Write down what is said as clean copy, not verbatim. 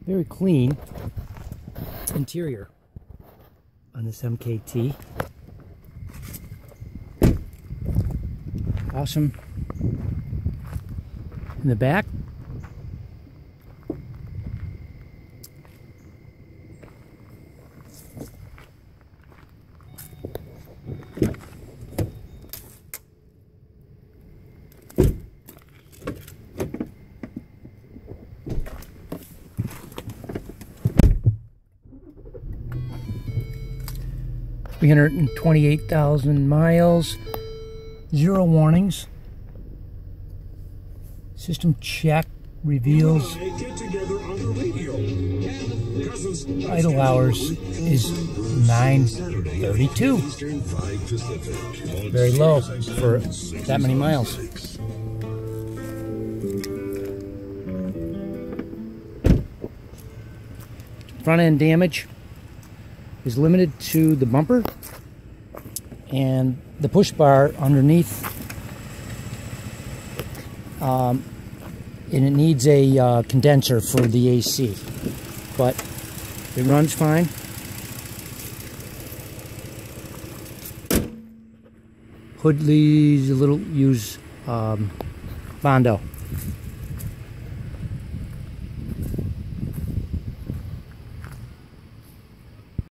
Very clean interior on this MKT. Awesome in the back. $328,000 miles, 0 warnings. System check reveals idle hours is 9:32. Very low for that many miles. Front end damage is limited to the bumper and the push bar underneath, and it needs a condenser for the AC, but it runs fine. Hood leaves a little used Bondo.